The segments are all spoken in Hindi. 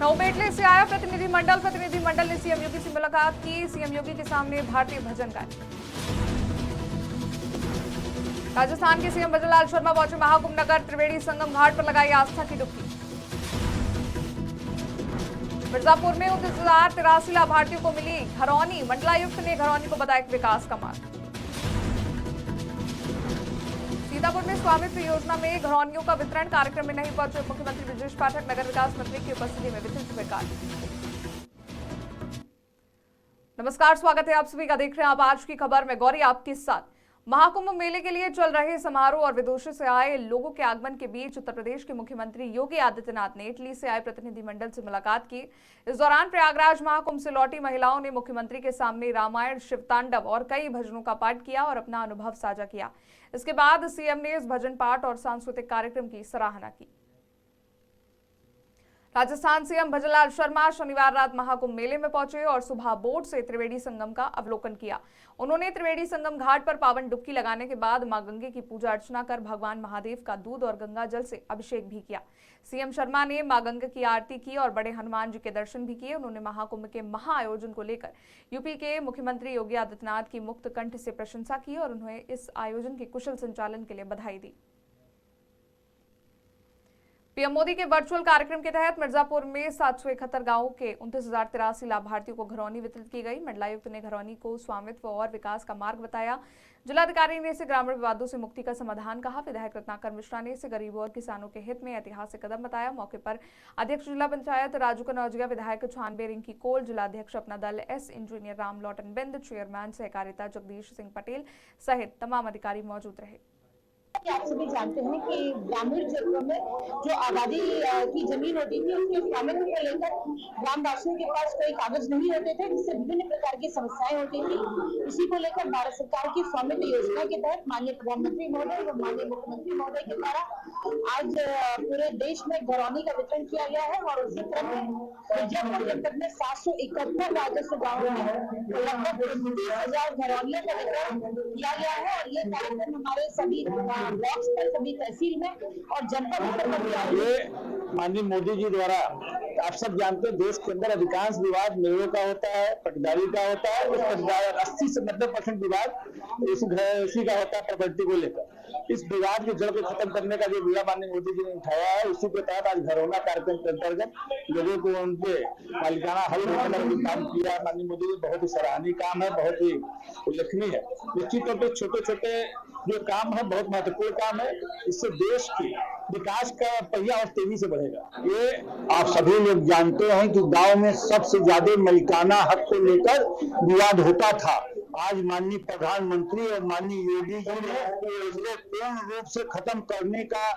नौबेटले से आया प्रतिनिधिमंडल ने सीएम योगी से मुलाकात की। सीएम योगी के सामने भारतीय भजन गाए। राजस्थान के सीएम भजनलाल शर्मा पहुंचे महाकुंभ नगर। त्रिवेणी संगम घाट पर लगाई आस्था की डुबकी। मिर्जापुर में 29,083 लाभार्थियों को मिली घरौनी। मंडलायुक्त ने घरौनी को बताया विकास का मार्ग। सीतापुर में स्वामित्व योजना में घरौनियों का वितरण। कार्यक्रम में नहीं पहुंचे मुख्यमंत्री ब्रजेश पाठक। नगर विकास मंत्री की उपस्थिति में वितरित हुए कार्य। नमस्कार, स्वागत है आप सभी का। देख रहे हैं आप आज की खबर में गौरी आपके साथ। महाकुंभ मेले के लिए चल रहे समारोह और विदेशों से आए लोगों के आगमन के बीच उत्तर प्रदेश के मुख्यमंत्री योगी आदित्यनाथ ने इटली से आए प्रतिनिधिमंडल से मुलाकात की। इस दौरान प्रयागराज महाकुंभ से लौटी महिलाओं ने मुख्यमंत्री के सामने रामायण, शिवतांडव और कई भजनों का पाठ किया और अपना अनुभव साझा किया। इसके बाद सीएम ने इस भजन पाठ और सांस्कृतिक कार्यक्रम की सराहना की। राजस्थान सीएम भजनलाल शर्मा शनिवार रात महाकुंभ मेले में पहुंचे और सुबह बोट से त्रिवेणी संगम का अवलोकन किया। उन्होंने त्रिवेणी संगम घाट पर पावन डुबकी लगाने के बाद मां गंगे की पूजा अर्चना कर भगवान महादेव का दूध और गंगा जल से अभिषेक भी किया। सीएम शर्मा ने मां गंगा की आरती की और बड़े हनुमान जी के दर्शन भी किए। उन्होंने महाकुंभ के महाआयोजन को लेकर यूपी के मुख्यमंत्री योगी आदित्यनाथ की मुक्त कंठ से प्रशंसा की और उन्हें इस आयोजन के कुशल संचालन के लिए बधाई दी। पीएम मोदी के वर्चुअल कार्यक्रम के तहत मिर्जापुर में 771 गांवों के 29,083 लाभार्थियों को घरौनी वितरित की गई। मंडलायुक्त ने घरौनी को स्वामित्व और विकास का मार्ग बताया। जिलाधिकारी ने इसे ग्रामीण विवादों से मुक्ति का समाधान कहा। विधायक रत्नाकर मिश्रा ने इसे गरीबों और किसानों के हित में ऐतिहासिक कदम बताया। मौके पर अध्यक्ष जिला पंचायत राजू कनौजिया, विधायक छानबे रिंकी कोल, जिलाध्यक्ष अपना दल एस इंजीनियर राम लौटन बिंद, चेयरमैन सहकारिता जगदीश सिंह पटेल सहित तमाम अधिकारी मौजूद रहे। आप सभी जानते हैं कि ग्रामीण क्षेत्रों में जो आबादी की जमीन होती थी उसके स्वामित्व को लेकर ग्रामवासियों के पास कोई कागज नहीं होते थे, जिससे विभिन्न प्रकार की समस्याएं होती थी। इसी को लेकर भारत सरकार की स्वामित्व योजना के तहत माननीय प्रधानमंत्री महोदय व माननीय मुख्यमंत्री महोदय के द्वारा आज पूरे देश में घरौनी का वितरण किया गया है और उसी क्रम में मिर्जापुर जनपद में 771 राजस्व गाँवों में लगभग 30,000 घरौनियों का वितरण किया गया है और ये कार्यक्रम हमारे सभी ब्लॉक्स पर, सभी तहसील में और जनपद स्तर पर ये माननीय मोदी जी द्वारा, आप सब जानते हैं देश के अंदर अधिकांश विवाद मेलों का होता है, पटदारी का होता है। उस पटदारी 80 से 90% विवाद इसी का होता है प्रॉपर्टी को लेकर। इस विवाद के जड़ को खत्म करने का जो बीड़ा माननीय मोदी जी ने उठाया है, उसी के तहत आज घरौना कार्यक्रम के अंतर्गत लोगों को उनके मालिकाना हल करने का काम किया। माननीय मोदी जी बहुत ही सराहनीय काम है, बहुत ही उल्लेखनीय है। निश्चित तौर पर छोटे छोटे जो काम है बहुत महत्वपूर्ण काम है। इससे देश की विकास का पहिया और तेजी से बढ़ेगा। ये आप सभी लोग जानते हैं कि गांव में सबसे ज्यादा मलिकाना हक को लेकर विवाद होता था। आज माननीय प्रधानमंत्री और माननीय योगी जी ने इसको पूर्ण रूप से खत्म करने का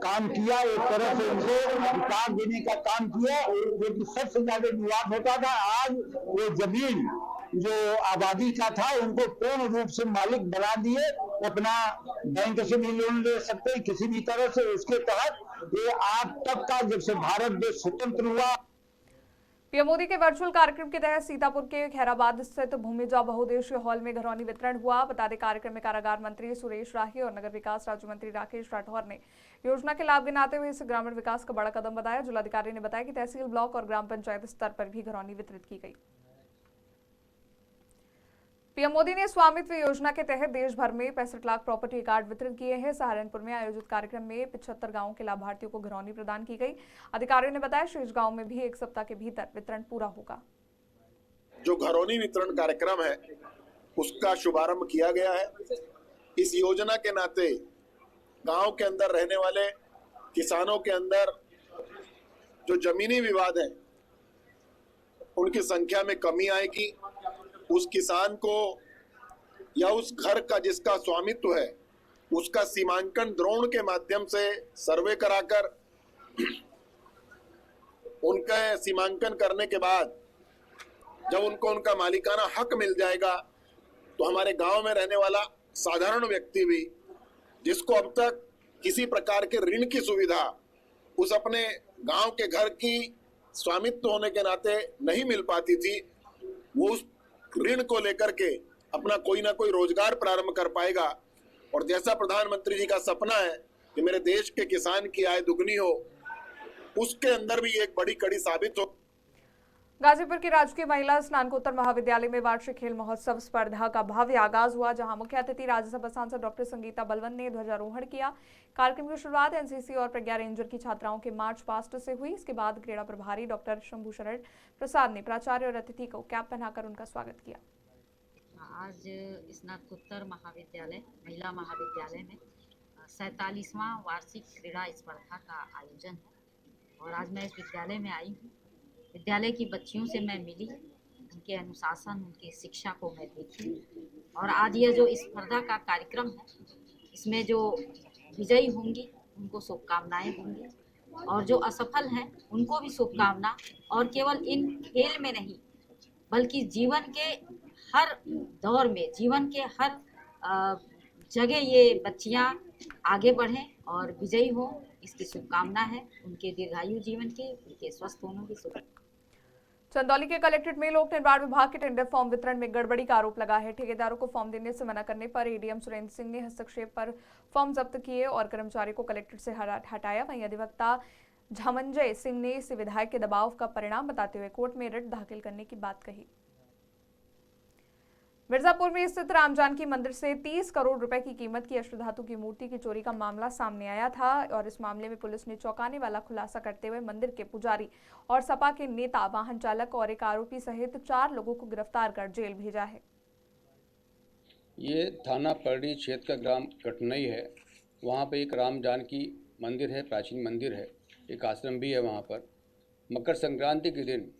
काम किया। एक तरह से उनको अधिकार देने का काम किया। जो कि सबसे ज्यादा विवाद होता था, आज वो जमीन जो आबादी का था उनको पूर्ण रूप से मालिक बना दिए। अपना बैंक से भी लोन ले सकते किसी भी तरह से। उसके तहत ये आज तक का जब से भारत देश स्वतंत्र हुआ। पीएम मोदी के वर्चुअल कार्यक्रम के तहत सीतापुर के खैराबाद स्थित भूमिजा बहुउद्देशीय हॉल में घरौनी वितरण हुआ। बता दें, कार्यक्रम में कारागार मंत्री सुरेश राही और नगर विकास राज्य मंत्री राकेश राठौर ने योजना के लाभ गिनाते हुए इसे ग्रामीण विकास का बड़ा कदम बताया। जिलाधिकारी ने बताया कि तहसील, ब्लॉक और ग्राम पंचायत स्तर पर भी घरौनी वितरित की गई। पीएम मोदी ने स्वामित्व योजना के तहत देश भर में 65 लाख प्रॉपर्टी कार्ड वितरित किए हैं। सहारनपुर में आयोजित कार्यक्रम में 75 गांवों के लाभार्थियों को घरौनी प्रदान की गई। अधिकारियों ने बताया शेष गांव में भी 1 सप्ताह के भीतर वितरण पूरा होगा। जो घरौनी वितरण कार्यक्रम है उसका शुभारंभ किया गया है। इस योजना के नाते गांव के अंदर रहने वाले किसानों के अंदर जो जमीनी विवाद है उनकी संख्या में कमी आएगी। उस किसान को या उस घर का जिसका स्वामित्व है उसका सीमांकन ड्रोन के माध्यम से सर्वे कराकर उनका सीमांकन करने के बाद जब उनको उनका मालिकाना हक मिल जाएगा तो हमारे गांव में रहने वाला साधारण व्यक्ति भी जिसको अब तक किसी प्रकार के ऋण की सुविधा उस अपने गांव के घर की स्वामित्व होने के नाते नहीं मिल पाती थी, वो उस ऋण को लेकर के अपना कोई ना कोई रोजगार प्रारंभ कर पाएगा। और जैसा प्रधानमंत्री जी का सपना है कि मेरे देश के किसान की आय दुगनी हो, उसके अंदर भी एक बड़ी कड़ी साबित हो। गाजीपुर के राजकीय महिला स्नातकोत्तर महाविद्यालय में वार्षिक खेल महोत्सव स्पर्धा का भव्य आगाज हुआ, जहां मुख्य अतिथि राज्यसभा सांसद डॉक्टर संगीता बलवन ने ध्वजारोहण किया। कार्यक्रम की शुरुआत एनसीसी और प्रज्ञा रेंजर की छात्राओं के मार्च पास्ट से हुई। इसके बाद क्रीड़ा प्रभारी डॉक्टर शंभू शरण प्रसाद ने प्राचार्य और अतिथि को कैप पहनाकर उनका स्वागत किया। आज स्नातकोत्तर महाविद्यालय महिला महाविद्यालय में 47वां वार्षिक क्रीड़ा स्पर्धा का आयोजन है और आज मैं इस विद्यालय में आई हूँ। विद्यालय की बच्चियों से मैं मिली, उनके अनुशासन, उनकी शिक्षा को मैं देखी और आज यह जो स्पर्धा का कार्यक्रम है, इसमें जो विजयी होंगी उनको शुभकामनाएं होंगी और जो असफल हैं उनको भी शुभकामना। और केवल इन खेल में नहीं बल्कि जीवन के हर दौर में, जीवन के हर जगह ये बच्चियां आगे बढ़ें और विजयी हो, इसकी शुभकामना है। उनके दीर्घायु जीवन के, उनके स्वस्थ होने की शुभकामना। चंदौली के कलेक्ट्रेट में लोक निर्माण विभाग के टेंडर फॉर्म वितरण में गड़बड़ी का आरोप लगा है। ठेकेदारों को फॉर्म देने से मना करने पर एडीएम सुरेंद्र सिंह ने हस्तक्षेप पर फॉर्म जब्त किए और कर्मचारी को कलेक्ट्रेट से हटाया। वहीं अधिवक्ता झमंजय सिंह ने इसे विधायक के दबाव का परिणाम बताते हुए कोर्ट में रिट दाखिल करने की बात कही। मिर्जापुर में स्थित राम जानकी मंदिर से 30 करोड़ रुपए की कीमत की अष्टधातु की मूर्ति की चोरी का मामला सामने आया था और इस मामले में पुलिस ने चौंकाने वाला खुलासा करते हुए मंदिर के पुजारी और सपा के नेता, वाहन चालक और एक आरोपी सहित 4 लोगों को गिरफ्तार कर जेल भेजा है। ये थाना परडी क्षेत्र का ग्राम कटनई है। वहाँ पे एक राम जानकी मंदिर है, प्राचीन मंदिर है, एक आश्रम भी है। वहाँ पर मकर संक्रांति के दिन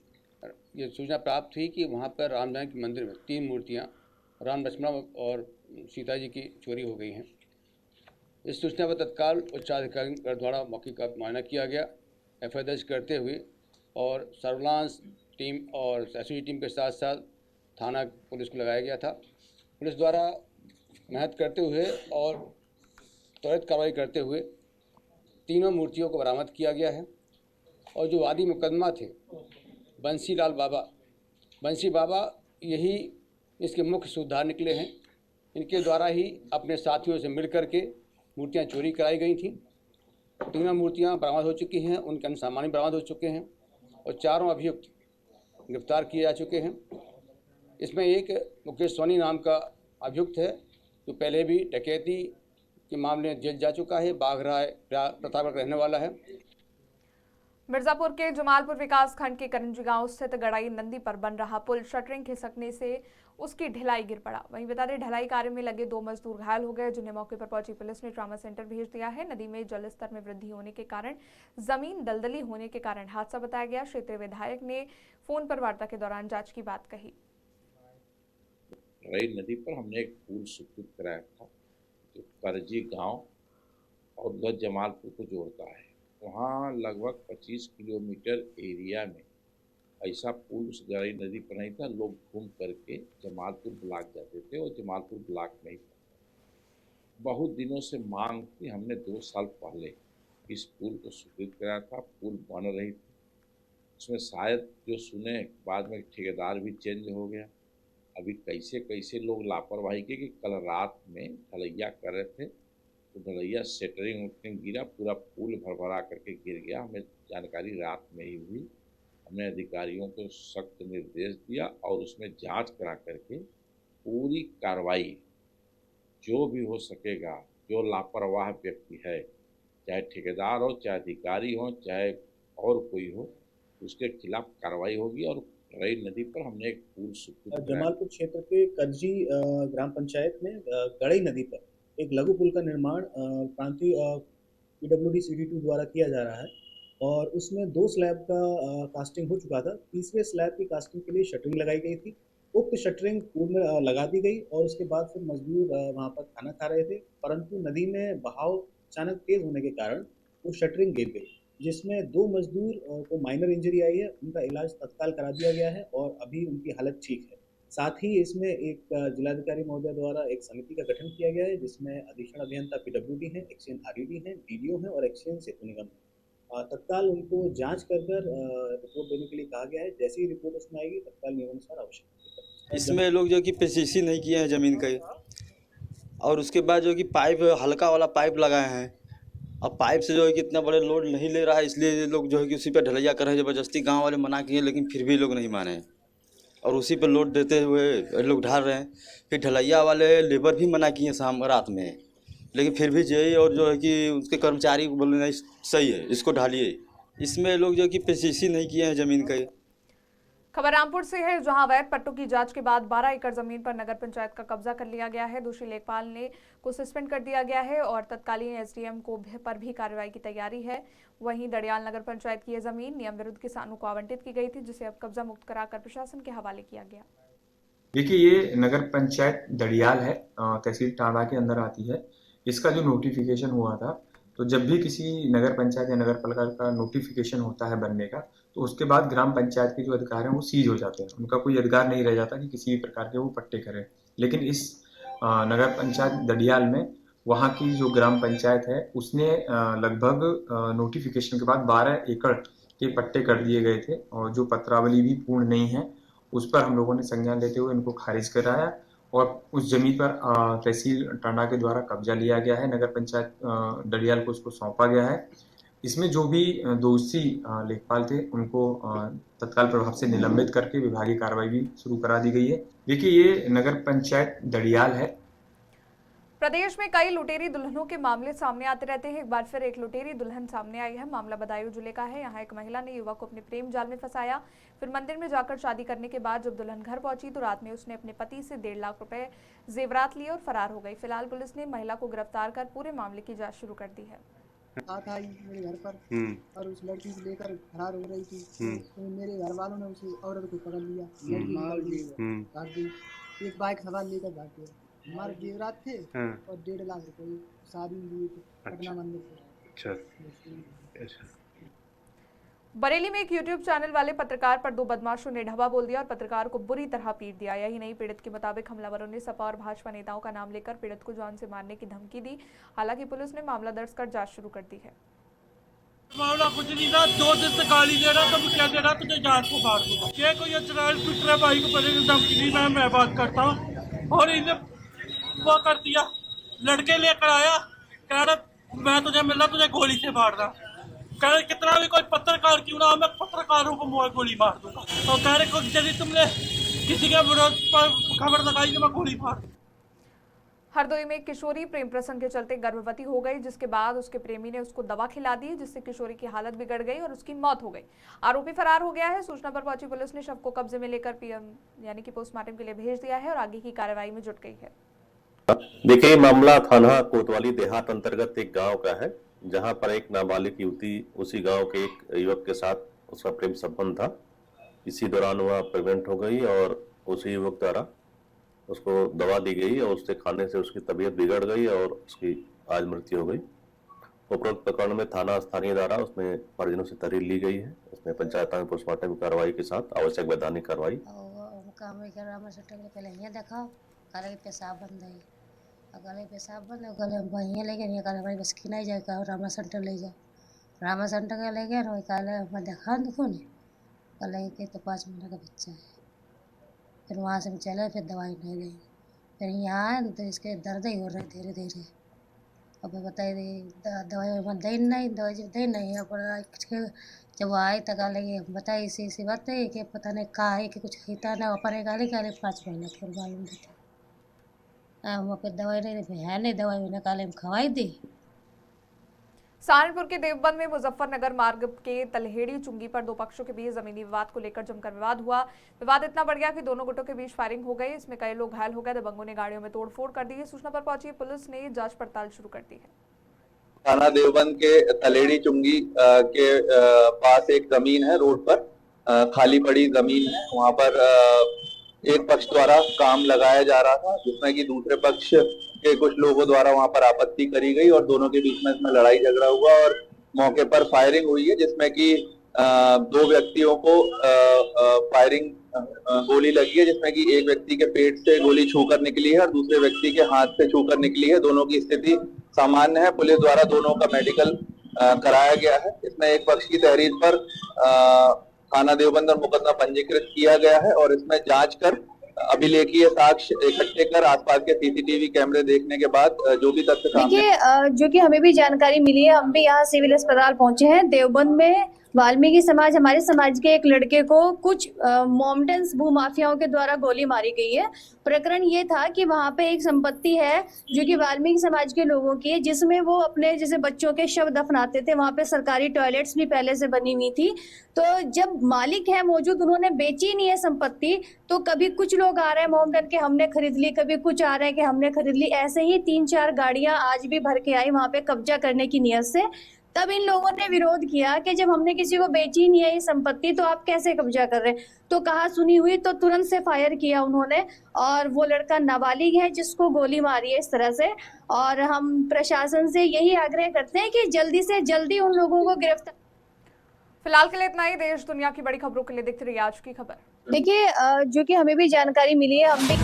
ये सूचना प्राप्त हुई कि वहाँ पर राम जानकी मंदिर में 3 मूर्तियाँ राम, लक्ष्मण और सीता जी की चोरी हो गई हैं। इस सूचना पर तत्काल उच्चाधिकारी द्वारा मौके का मुआयना किया गया, एफआईआर दर्ज करते हुए और सर्विलांस टीम और एसओजी टीम के साथ साथ थाना पुलिस को लगाया गया था। पुलिस द्वारा मेहनत करते हुए और त्वरित कार्रवाई करते हुए तीनों मूर्तियों को बरामद किया गया है। और जो वादी मुकदमा थे बंसी बाबा यही इसके मुख्य सूत्रधार निकले हैं। इनके द्वारा ही अपने साथियों से मिल कर के मूर्तियाँ चोरी कराई गई थीं। तीनों मूर्तियाँ बरामद हो चुकी हैं, उनके अन्य सामान बरामद हो चुके हैं और 4 अभियुक्त गिरफ्तार किए जा चुके हैं। इसमें एक मुकेश सोनी नाम का अभियुक्त है जो पहले भी डकैती के मामले में जेल जा चुका है, बाघराय प्रतापगढ़ रहने वाला है। मिर्जापुर के जमालपुर विकास खंड के करंजी गांव स्थित गड़ाई नदी पर बन रहा पुल शटरिंग खिसकने से उसकी ढलाई गिर पड़ा। वहीं बता दें, ढलाई कार्य में लगे 2 मजदूर घायल हो गए, जिन्हें मौके पर पहुंची पुलिस ने ट्रॉमा सेंटर भेज दिया है। नदी में जल स्तर में वृद्धि होने के कारण जमीन दलदली होने के कारण हादसा बताया गया। क्षेत्रीय विधायक ने फोन पर वार्ता के दौरान जांच की बात कही। गड़ाई नदी पर हमने एक पुल स्वीकृत कराया था जो करजी गांव और जमालपुर को जोड़ता है। वहाँ लगभग 25 किलोमीटर एरिया में ऐसा पुल उस गड़ाई नदी पर नहीं था। लोग घूम करके जमालपुर ब्लॉक जाते थे और जमालपुर ब्लॉक में ही था। बहुत दिनों से मांग थी, हमने 2 साल पहले इस पुल को स्वीकृत कराया था। पुल बन रही थी, उसमें शायद जो सुने बाद में ठेकेदार भी चेंज हो गया। अभी कैसे लोग लापरवाही की कि कल रात में ढलैया कर रहे थे तो ढलैया सेटरिंग गिरा, पूरा पुल भरभरा करके गिर गया। हमें जानकारी रात में ही हुई। हमने अधिकारियों को सख्त निर्देश दिया और उसमें जांच करा करके पूरी कार्रवाई जो भी हो सकेगा, जो लापरवाह व्यक्ति है, चाहे ठेकेदार हो, चाहे अधिकारी हो, चाहे और कोई हो, उसके खिलाफ कार्रवाई होगी। और गड़ाई नदी पर हमने एक पुल स्वीकृत जमालपुर क्षेत्र के करजी ग्राम पंचायत में गड़ाई नदी पर एक लघु पुल का निर्माण प्रांतीय PWD CD2 द्वारा किया जा रहा है और उसमें 2 स्लैब का कास्टिंग हो चुका था। तीसरे स्लैब की कास्टिंग के लिए शटरिंग लगाई गई थी। उक्त शटरिंग पुल में लगा दी गई और उसके बाद फिर मजदूर वहां पर खाना खा रहे थे, परंतु नदी में बहाव अचानक तेज होने के कारण वो शटरिंग गिर गई, जिसमें 2 मजदूर को माइनर इंजरी आई है। उनका इलाज तत्काल करा दिया गया है और अभी उनकी हालत ठीक है। साथ ही इसमें एक जिलाधिकारी महोदय द्वारा एक समिति का गठन किया गया है, जिसमें अधीक्षण अभियंता PWD हैं, एक्सचेंज RED हैं, DDO हैं और एक्सचेंज सेतु निगम है। तत्काल उनको जांच कर रिपोर्ट देने के लिए कहा गया है। जैसे ही रिपोर्ट उसमें आएगी तत्काल नियमानुसार आवश्यक। इसमें लोग जो कि PCC नहीं किए हैं ज़मीन का और उसके बाद जो कि पाइप हल्का वाला पाइप लगाए हैं अब पाइप से जो है कि इतना बड़े लोड नहीं ले रहा है, इसलिए ये लोग जो है कि उसी पर ढलैया कर रहे हैं। ज़बरदस्ती गांव वाले मना किए, लेकिन फिर भी लोग नहीं माने और उसी पर लोड देते हुए ये लोग ढाल रहे हैं। फिर ढलैया वाले लेबर भी मना किए शाम रात में, लेकिन फिर भी जेई और जो है कि उसके कर्मचारी को बोले नहीं सही है, इसको ढालिए। इसमें लोग जो है कि पेशीसी नहीं किए हैं ज़मीन का। खबर रामपुर से है, जहां अवैध पट्टों की जांच के बाद 12 एकड़ जमीन पर नगर पंचायत का कब्जा कर लिया गया है। दोषी लेखपाल ने को सस्पेंड कर दिया गया है और तत्कालीन एसडीएम पर भी कार्रवाई की तैयारी है। वहीं दड़ियाल नगर पंचायत की यह जमीन नियम विरुद्ध किसानों को आवंटित की गई थी, जिसे अब कब्जा मुक्त कराकर प्रशासन के हवाले किया गया। देखिए, ये नगर पंचायत दड़ियाल है, तहसील टांडा के अंदर आती है। इसका जो नोटिफिकेशन हुआ था, तो जब भी किसी नगर पंचायत या नगर पालिका का नोटिफिकेशन होता है बनने का, तो उसके बाद ग्राम पंचायत के जो अधिकार हैं वो सीज हो जाते हैं। उनका कोई अधिकार नहीं रह जाता कि किसी भी प्रकार के वो पट्टे करें। लेकिन इस नगर पंचायत दड़ियाल में वहाँ की जो ग्राम पंचायत है उसने लगभग नोटिफिकेशन के बाद 12 एकड़ के पट्टे कर दिए गए थे और जो पत्रावली भी पूर्ण नहीं है उस पर हम लोगों ने संज्ञान लेते हुए इनको खारिज कराया और उस जमीन पर तहसील टांडा के द्वारा कब्जा लिया गया है। नगर पंचायत दड़ियाल को उसको सौंपा गया है। इसमें जो भी दोषी लेखपाल थे उनको तत्काल प्रभाव से निलंबित करके विभागीय कार्रवाई भी शुरू करा दी गई है। देखिए, ये नगर पंचायत दड़ियाल है। प्रदेश में कई लुटेरी दुल्हनों के मामले सामने आते रहते हैं। एक बार फिर एक लुटेरी दुल्हन सामने आई है। मामला बदायूं जिले का है। यहाँ एक महिला ने युवक को अपने प्रेम जाल में फंसाया। फिर मंदिर में जाकर शादी करने के बाद जब दुल्हन घर पहुंची तो रात में उसने अपने पति से 1.5 लाख रुपए जेवरात लिए और फरार हो गई। फिलहाल पुलिस ने महिला को गिरफ्तार कर पूरे मामले की जाँच शुरू कर दी है। था मेरे घर पर और उस लड़की को लेकर फरार हो रही थी, तो मेरे घर वालों ने उसे औरत को पकड़ लिया, लड़की काट दी। एक बाइक सवार लेकर भाग गया। हमारे जेवरात थे और 1.5 लाख रुपए शादी में दिए थे पटना मंदिर से। बरेली में एक यूट्यूब चैनल वाले पत्रकार पर 2 बदमाशों ने ढाबा बोल दिया और पत्रकार को बुरी तरह पीट दिया। यही नहीं, पीड़ित के मुताबिक हमलावरों ने सपा और भाजपा नेताओं का नाम लेकर पीड़ित को जान से मारने की धमकी दी। हालांकि पुलिस ने मामला दर्ज कर जांच शुरू कर दी है। मामला कुछ नहीं था, 2 दिन से गाली दे रहा, तो क्या दे रहा, तुझे जान को मार दूंगा। ये कोई चैनल टूट रहा, भाई को पहले धमकी दी, मैं बात करता हूँ और इन्हें वो कर दिया। लड़के लेकर आया, कह रहा मैं तुझे मिलना, तुझे गोली से मार रहा। कह रहे कितना भी कोई पत्रकार क्यों ना, मैं पत्रकारों को गोली मार दूंगा। और कह रहे यदि तुमने किसी के विरोध पर खबर लगाई तो मैं गोली मार दूंगा। हरदोई में एक किशोरी प्रेम प्रसंग के चलते गर्भवती हो गई, जिसके बाद उसके प्रेमी ने उसको दवा खिला दी, जिससे किशोरी की हालत बिगड़ गई और उसकी मौत हो गई। आरोपी फरार हो गया है। सूचना पर पहुंची पुलिस ने शव को कब्जे में लेकर पीएम यानी कि पोस्टमार्टम के लिए भेज दिया है और आगे की कार्रवाई में जुट गई है। देखिए, मामला थाना कोतवाली देहात अंतर्गत एक गांव का है, जहां पर एक नाबालिग युवती उसी गांव के एक युवक के साथ उसका प्रेम संबंध था। इसी दौरान वह प्रेग्नेंट हो गई और उसी युवक द्वारा उसको दवा दी गई और उससे खाने से उसकी तबीयत बिगड़ गई और उसकी आज मृत्यु हो गई। उपरोक्त प्रकरण में थाना स्थानीय द्वारा उसमें परिजनों से तहरीर ली गई है। उसमें पंचायत में पोस्टमार्टम कार्रवाई के साथ आवश्यक वैधानिक कार्रवाई। गले पेशाब बंद है, गले पेशाब बंद है, गले वहीं ले गए, गले भाई बस की नहीं जाएगा और रामा सेंटर ले जाओ। रामा सेंटर का ले गया ना, गले मैं देखा देखो नहीं, गले के तो 5 महीने का बच्चा है। फिर वहाँ से हम चले, फिर दवाई नहीं ली, फिर यहाँ आए तो इसके दर्द ही हो रहे धीरे धीरे। अब बताइए दवाई दे नहीं, दवाई दे नहीं है। जब आए तो गाले बताइए इसी बात है कि पता नहीं कहा है कि कुछ हिता ना अपने गाले 5 महीने फिर मालूम देते। वहाँ पे दवाई नहीं है, नहीं दवाई निकाले खवाई दी। सहारनपुर के देवबंद में मुजफ्फरनगर मार्ग के तलहेड़ी चुंगी पर 2 पक्षों के बीच जमीनी विवाद को लेकर जमकर विवाद हुआ। विवाद इतना बढ़ गया कि दोनों गुटों के बीच फायरिंग हो गई। इसमें कई लोग घायल हो गए। दबंगों ने गाड़ियों में तोड़फोड़ कर दी है। सूचना पर पहुंची पुलिस ने जांच पड़ताल शुरू कर दी है। थाना देवबंद के तलेड़ी चुंगी के पास एक जमीन है, रोड पर खाली पड़ी जमीन है। वहाँ पर एक पक्ष द्वारा काम लगाया जा रहा था, जिसमें कि दूसरे पक्ष के कुछ लोगों द्वारा वहाँ पर आपत्ति करी गई और दोनों के बीच में इसमें लड़ाई झगड़ा हुआ और मौके पर फायरिंग हुई है, जिसमें कि 2 व्यक्तियों को फायरिंग गोली लगी है, जिसमें कि एक व्यक्ति के पेट से गोली छूकर निकली है और दूसरे व्यक्ति के हाथ से छूकर निकली है। दोनों की स्थिति सामान्य है। पुलिस द्वारा दोनों का मेडिकल कराया गया है। इसमें एक पक्ष की तहरीर पर थाना देवबंद और मुकदमा पंजीकृत किया गया है और इसमें जांच कर अभिलेखीय साक्ष्य इकट्ठे कर आसपास के सीसीटीवी कैमरे देखने के बाद जो भी तथ्य सामने देखिए, जो कि हमें भी जानकारी मिली है, हम भी यहाँ सिविल अस्पताल पहुंचे हैं। देवबंद में वाल्मीकि समाज, हमारे समाज के एक लड़के को कुछ मोमडन्स भूमाफियाओं के द्वारा गोली मारी गई है। प्रकरण ये था कि वहाँ पे एक संपत्ति है जो कि वाल्मीकि समाज के लोगों की है, जिसमें वो अपने जैसे बच्चों के शव दफनाते थे। वहाँ पे सरकारी टॉयलेट्स भी पहले से बनी हुई थी। तो जब मालिक है मौजूद, उन्होंने बेची नहीं है संपत्ति, तो कभी कुछ लोग आ रहे हैं मोमडन के हमने खरीद ली, कभी कुछ आ रहे हैं कि हमने खरीद ली। ऐसे ही 3-4 गाड़ियां आज भी भर के आई वहाँ पे कब्जा करने की नियत से। तब इन लोगों ने विरोध किया कि जब हमने किसी को बेची नहीं है ये संपत्ति, तो आप कैसे कब्जा कर रहे हैं। तो कहा सुनी हुई, तो तुरंत से फायर किया उन्होंने, और वो लड़का नाबालिग है जिसको गोली मारी है इस तरह से। और हम प्रशासन से यही आग्रह करते हैं कि जल्दी से जल्दी उन लोगों को गिरफ्तार। फिलहाल के लिए इतना ही। देश दुनिया की बड़ी खबरों के लिए देखते रहिए आज की खबर। देखिए, जो कि हमें भी जानकारी मिली है, हम भी